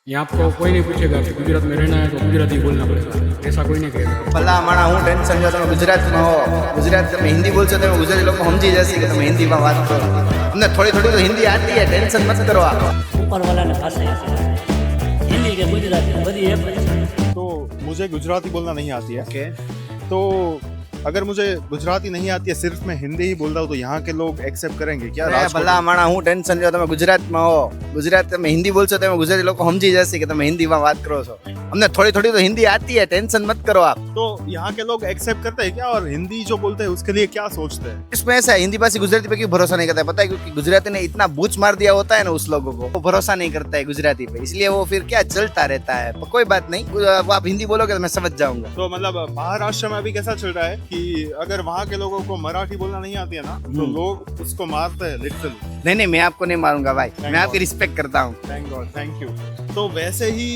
यहाँ आपको कोई नहीं पूछेगा कि गुजरात में रहना है तो गुजराती बोलना पड़ेगा, ऐसा कोई नहीं कहेगा। ભલા માણા હું ટેન્શન જો તમે ગુજરાતમાં હો, ગુજરાત તમે હિન્દી બોલશો તો ગુજરાતી લોકો સમજી જશે કે તમે હિન્દીમાં વાત કરો. અમને થોડી થોડી તો હિન્દી આતી है, टेंशन मत करो आप. ऊपर वाला ने भाषा ऐसी है। हिंदी के गुजराती बड़ी है। तो मुझे गुजराती बोलना नहीं आती है, ઓકે, तो अगर मुझे गुजराती नहीं आती है, सिर्फ मैं हिंदी ही बोलता हूँ, तो यहाँ के लोग एक्सेप्ट करेंगे क्या? ભલા માણા હું ટેન્શન જો તમે ગુજરાતમાં હો, ગુજરાત તમે હિન્દી બોલશો તો ગુજરાતી લોકો સમજી જશે કે તમે હિન્દીમાં વાત કરો છો. અમને થોડી થોડી તો હિન્દી આતી है, टेंशन मत करो आप. तो यहाँ के लोग एक्सेप्ट करते हैं क्या? और हिंदी जो बोलते हैं उसके लिए क्या सोचते हैं? इसमें ऐसा है, हिंदी भाषी गुजराती पे क्यों भरोसा नहीं करता है? पता है, क्योंकि गुजराती ने इतना बूच मार दिया होता है ना उस लोगों को, वो भरोसा नहीं करता है गुजराती पे, इसलिए वो फिर क्या चलता रहता है. पर कोई बात नहीं, वो आप हिंदी बोलोगे तो मैं समझ जाऊंगा. तो मतलब महाराष्ट्र में अभी कैसा चल रहा है कि अगर वहाँ के लोगों को मराठी बोलना नहीं आती है ना, तो लोग उसको मारते हैं लिटरली. नहीं नहीं, मैं आपको नहीं मारूंगा भाई, मैं आपकी रिस्पेक्ट करता हूँ. Thank God, thank you. तो वैसे ही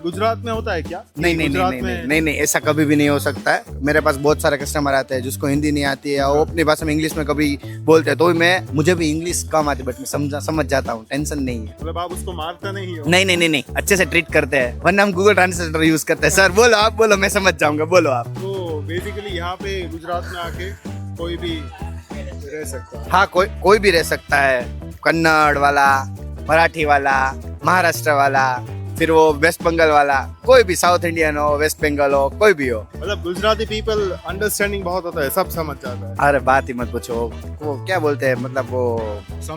गुजरात में होता है क्या? नहीं नहीं गुजरात नहीं में नहीं नहीं नहीं, ऐसा कभी भी नहीं हो सकता है. मेरे पास बहुत सारे कस्टमर आते हैं जिसको हिंदी नहीं आती है, वो अपनी भाषा में इंग्लिश में कभी बोलते हैं, तो भी मैं, मुझे भी इंग्लिश कम आती है, बट मैं समझ जाता हूँ, टेंशन नहीं है. मतलब आप उसको मारते नहीं हो? नहीं नहीं नहीं नहीं, अच्छे से ट्रीट करते हैं, वरना हम गूगल ट्रांसलेटर यूज करते हैं. सर बोलो, आप बोलो, मैं समझ जाऊंगा, बोलो आप. तो बेसिकली यहाँ पे गुजरात में आके कोई भी रह सकता है. हाँ, कोई भी रह सकता है. कन्नड़ वाला, मराठी वाला, महाराष्ट्र वाला, फिर वो वेस्ट बंगाल वाला, कोई भी, साउथ इंडियन हो, वेस्ट बंगाल हो, कोई भी हो. मतलब गुजराती पीपल अंडरस्टैंडिंग बहुत होता है, सब समझ जाता है. अरे बात ही मत पूछो, वो क्या बोलते हैं, मतलब वो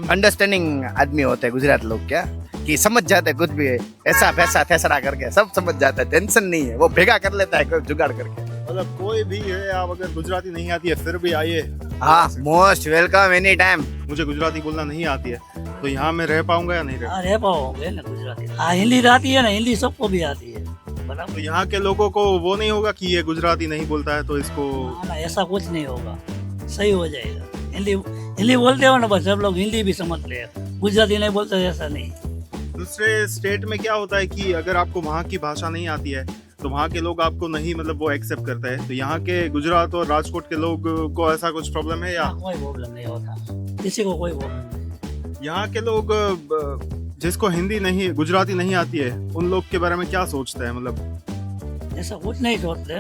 अंडरस्टैंडिंग आदमी होते हैं गुजरात लोग, क्या कि समझ जाते हैं कुछ भी, ऐसा वैसा थैसरा करके सब समझ जाता है, टेंशन नहीं है, वो भेगा कर लेता है कोई जुगाड़ करके. मतलब कोई भी है, आप अगर गुजराती नहीं आती है फिर भी आइए. हाँ, मोस्ट वेलकम एनी टाइम. मुझे गुजराती बोलना नहीं आती है, तो यहाँ मैं रह पाऊंगा या नहीं रह? हाँ रह पाओगे ना गुजराती. हाँ हिंदी आती है ना, हिंदी सबको भी आती है बराबर. तो यहाँ के लोगों को वो नहीं होगा कि ये गुजराती नहीं बोलता है तो इसको. हाँ ना, ऐसा कुछ नहीं होगा, सही हो जाएगा. हिंदी हिंदी बोलते हो ना, बस सब लोग हिंदी भी समझते हैं, गुजराती नहीं बोलते, ऐसा नहीं. दूसरे स्टेट में क्या होता है कि अगर आपको वहाँ की भाषा नहीं आती है तो वहाँ के लोग आपको नहीं, मतलब वो एक्सेप्ट करते हैं. तो यहाँ के गुजरात और राजकोट के लोग को ऐसा कुछ प्रॉब्लम है या? हाँ, कोई प्रॉब्लम नहीं होता, किसी को कोई प्रॉब्लम नहीं. यहाँ के लोग जिसको हिंदी नहीं, गुजराती नहीं आती है, उन लोग के बारे में क्या सोचते हैं? मतलब ऐसा कुछ नहीं सोचते.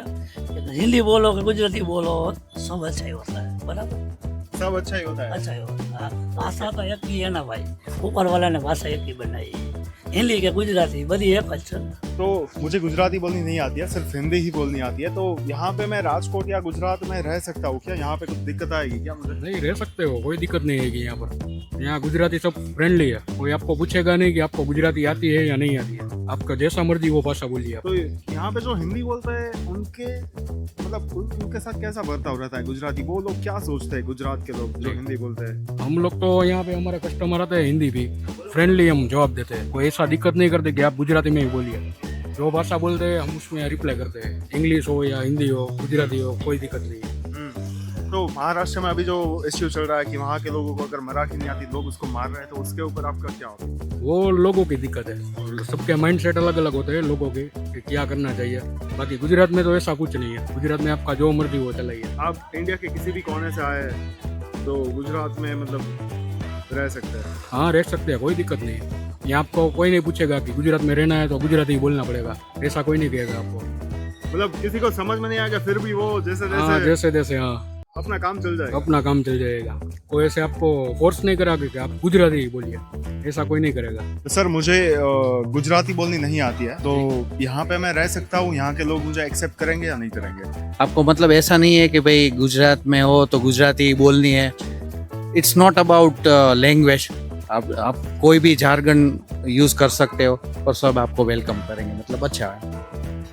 हिंदी बोलो कि गुजराती बोलो, सब अच्छा ही होता है बराबर, सब अच्छा ही होता है. अच्छा ही होता है. भाषा तो एक ही है ना भाई, ऊपर वाला ने भाषा एक ही बनाई है. हिंदी के गुजराती बड़ी एक अच्छा. तो मुझे गुजराती बोलनी नहीं आती है, सिर्फ हिंदी ही बोलनी आती है. तो यहाँ पे मैं राजकोट या गुजरात में रह सकता हूँ क्या? यहाँ पे कुछ दिक्कत आएगी क्या मुझे? नहीं, रह सकते हो, कोई दिक्कत नहीं है यहाँ पर. यहाँ गुजराती सब फ्रेंडली है, कोई आपको पूछेगा नहीं कि आपको गुजराती आती है या नहीं आती है. आपका जैसा मर्जी वो भाषा बोलिए आप. तो यहाँ पे जो हिंदी बोलते हैं उनके, मतलब उनके साथ कैसा बर्ताव रहता है गुजराती? वो लोग क्या सोचते हैं गुजरात के लोग जो हिंदी बोलते हैं? हम लोग तो यहाँ पे, हमारे कस्टमर आते हैं हिंदी भी फ्रेंडली, हम जवाब देते हैं, कोई ऐसा दिक्कत नहीं करते कि आप गुजराती में ही बोलिए. जो भाषा बोलते हैं हम उसमें रिप्लाई करते हैं, इंग्लिश हो या हिंदी हो, गुजराती हो, कोई दिक्कत नहीं है. तो महाराष्ट्र में अभी जो इश्यू चल रहा है कि वहाँ के लोगों को अगर मराठी नहीं आती, लोग उसको मार रहे हैं, तो उसके ऊपर आपका क्या होगा? वो लोगों की दिक्कत है, और सबके माइंड सेट अलग अलग होते हैं लोगों के कि क्या करना चाहिए. बाकी गुजरात में तो ऐसा कुछ नहीं है, गुजरात में आपका जो मर्जी वो चलाइए. आप इंडिया के किसी भी कोने से आए तो गुजरात में मतलब रह सकते हैं? हाँ, रह सकते हैं, कोई दिक्कत नहीं है. यहाँ आपको कोई नहीं पूछेगा कि गुजरात में रहना है तो गुजराती ही बोलना पड़ेगा, ऐसा कोई नहीं कहेगा आपको. मतलब किसी को समझ में नहीं आएगा फिर भी वो जैसे हाँ, जैसे जैसे जैसे, हाँ, अपना काम चल जाएगा. अपना काम चल जाएगा. कोई ऐसे आपको फोर्स नहीं करेगा कि आप गुजराती ही बोलिए, ऐसा कोई नहीं करेगा. सर मुझे गुजराती बोलनी नहीं आती है, तो यहाँ पे मैं रह सकता हूँ? यहाँ के लोग मुझे एक्सेप्ट करेंगे या नहीं करेंगे? आपको मतलब ऐसा नहीं है कि भाई गुजरात में हो तो गुजराती बोलनी है. It's not about language. आप कोई भी जारगन यूज कर सकते हो और सब आपको वेलकम करेंगे, मतलब अच्छा है.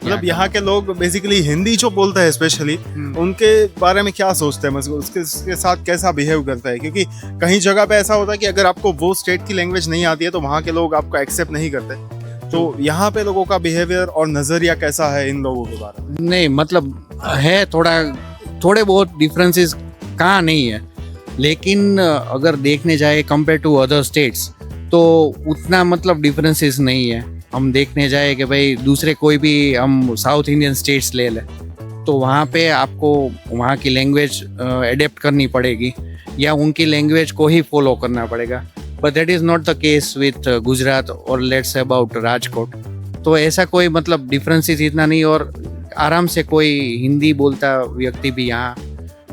मतलब यहाँ के लोग बेसिकली हिंदी जो बोलते हैं स्पेशली, उनके बारे में क्या सोचते हैं, मतलब उसके साथ कैसा बिहेव करता है? क्योंकि कहीं जगह पे ऐसा होता है कि अगर आपको वो स्टेट की लैंग्वेज नहीं आती है तो वहाँ के लोग आपको एक्सेप्ट नहीं करते. तो यहाँ पे लोगों का बिहेवियर और नजरिया कैसा है इन लोगों के बारे में? नहीं मतलब है, थोड़े बहुत डिफरेंसेस कहाँ नहीं है, लेकिन अगर देखने जाए कंपेयर टू अदर स्टेट्स तो उतना मतलब डिफरेंसेस नहीं है. हम देखने जाए कि भाई दूसरे कोई भी, हम साउथ इंडियन स्टेट्स ले लें तो वहाँ पे आपको वहाँ की लैंग्वेज एडेप्ट करनी पड़ेगी या उनकी लैंग्वेज को ही फॉलो करना पड़ेगा. But that is not the case with Gujarat और लेट्स अबाउट राजकोट. तो ऐसा कोई मतलब डिफरेंसेस इतना नहीं, और आराम से कोई हिंदी बोलता व्यक्ति भी यहाँ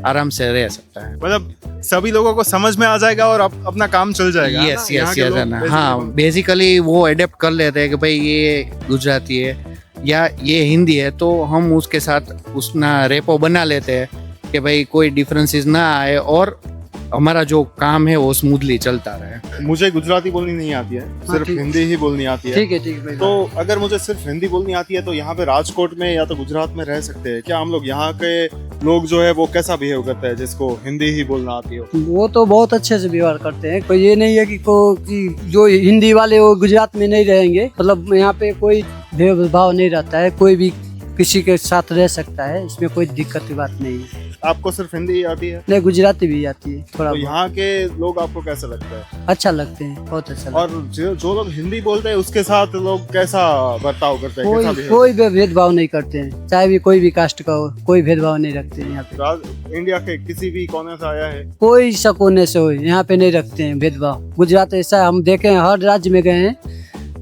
आराम से रह सकता है. मतलब सभी लोगों को समझ में आ जाएगा और अपना काम चल जाएगा. यस यहाँ यस के यस लोग ना. basically हाँ, बेसिकली वो अडेप्ट कर लेते हैं कि भाई ये गुजराती है या ये हिंदी है, तो हम उसके साथ उसना रेपो बना लेते हैं कि भाई कोई डिफरेंसेस ना आए और हमारा जो काम है वो स्मूथली चलता रहे. मुझे गुजराती बोलनी नहीं आती है, सिर्फ ठीक। हिंदी ही बोलनी आती है. ठीक है भाई. तो अगर मुझे सिर्फ हिंदी बोलनी आती है तो यहाँ पे राजकोट में या तो गुजरात में रह सकते हैं क्या हम लोग? यहाँ के लोग जो है वो कैसा बिहेव करते हैं जिसको हिंदी ही बोलना आती हो? वो तो बहुत अच्छे से व्यवहार करते हैं. कोई ये नहीं है कि जो हिंदी वाले वो गुजरात में नहीं रहेंगे. मतलब यहाँ पे कोई भेदभाव नहीं रहता है. कोई भी किसी के साथ रह सकता है, इसमें कोई दिक्कत की बात नहीं है. आपको सिर्फ हिंदी ही आती है? नहीं, गुजराती भी आती है थोड़ा तो बहुत. यहाँ के लोग आपको कैसा लगता है? अच्छा लगते हैं, बहुत अच्छा लगता और जो लोग हिंदी बोलते हैं उसके साथ लोग कैसा बर्ताव करते हैं? कैसा है. behave कोई भी भेदभाव नहीं करते हैं, चाहे भी कोई भी कास्ट का हो. कोई भेदभाव नहीं रखते हैं यहाँ पे. इंडिया के किसी भी कोने से आया है? कोई शकोने से हो, यहाँ पे नहीं रखते हैं भेदभाव. गुजरात ऐसा हम देखे हैं, हर राज्य में गए हैं.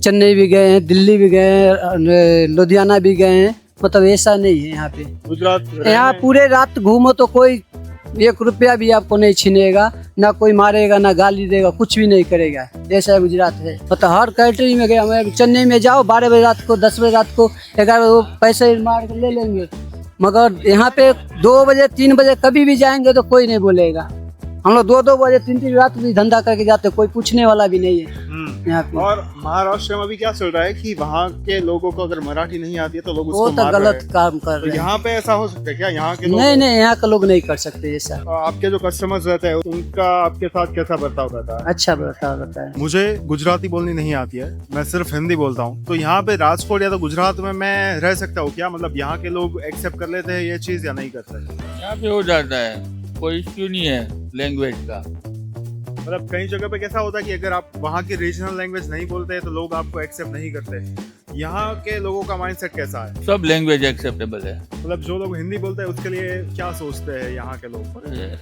चेन्नई भी गए हैं, दिल्ली भी गए हैं, लुधियाना भी गए हैं. मतलब ऐसा नहीं है यहाँ पे. गुजरात यहाँ पूरे रात घूमो तो कोई 1 रुपया भी आपको नहीं छीनेगा, ना कोई मारेगा, ना गाली देगा, कुछ भी नहीं करेगा. ऐसा गुजरात है. मतलब हर कंट्री में गया. मैं चेन्नई में जाओ 12 बजे रात को, 10 बजे रात को, 11 वो पैसे मार के ले लेंगे. मगर यहाँ पे 2 बजे 3 बजे कभी भी जाएंगे तो कोई नहीं बोलेगा. हम लोग 2-2 बजे 3-3 रात भी धंधा करके जाते, कोई पूछने वाला भी नहीं है यहाँ पे. और महाराष्ट्र में अभी क्या चल रहा है कि वहाँ के लोगों को अगर मराठी नहीं आती है तो लोग वो उसको तो मार रहे गलत हैं. काम कर तो रहे हैं. यहाँ पे ऐसा हो सकता है क्या? यहाँ के लोग नहीं नहीं, यहाँ के लोग नहीं कर सकते ऐसा. आपके जो कस्टमर्स रहते हैं उनका आपके साथ कैसा बर्ताव रहता है? अच्छा रहता है. मुझे गुजराती बोलनी नहीं आती है, मैं सिर्फ हिंदी बोलता हूँ. तो यहाँ पे राजकोट या तो गुजरात में मैं रह सकता हूँ क्या? मतलब यहाँ के लोग एक्सेप्ट कर लेते हैं ये चीज या नहीं करते? यहाँ पे हो जाता है, कोई इश्यू नहीं है लैंग्वेज का. मतलब कई जगह पे कैसा होता है कि अगर आप वहाँ की रीजनल लैंग्वेज नहीं बोलते हैं तो लोग आपको एक्सेप्ट नहीं करते. यहाँ के लोगों का माइंडसेट कैसा है? सब लैंग्वेज एक्सेप्टेबल है. मतलब जो लोग हिंदी बोलते हैं उसके लिए क्या सोचते हैं यहाँ के लोग?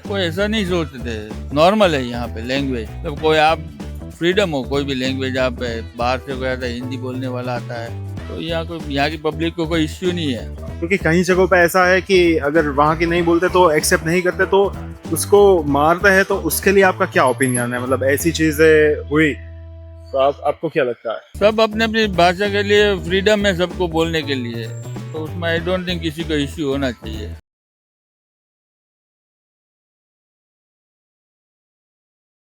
कोई ऐसा नहीं सोचते, नॉर्मल है यहाँ पे लैंग्वेज. तो कोई आप फ्रीडम हो, कोई भी लैंग्वेज आप बाहर से कोई आता है हिंदी बोलने वाला आता है तो यहाँ की पब्लिक को कोई इश्यू नहीं है. क्योंकि कई जगहों पे ऐसा है कि अगर वहाँ की नहीं बोलते तो एक्सेप्ट नहीं करते तो उसको मारते हैं. तो उसके लिए आपका क्या ओपिनियन है? मतलब ऐसी चीजें हुई तो आपको क्या लगता है? सब अपने अपनी भाषा के लिए फ्रीडम है सबको बोलने के लिए, तो उसमें आई डोंट थिंक किसी को इश्यू होना चाहिए.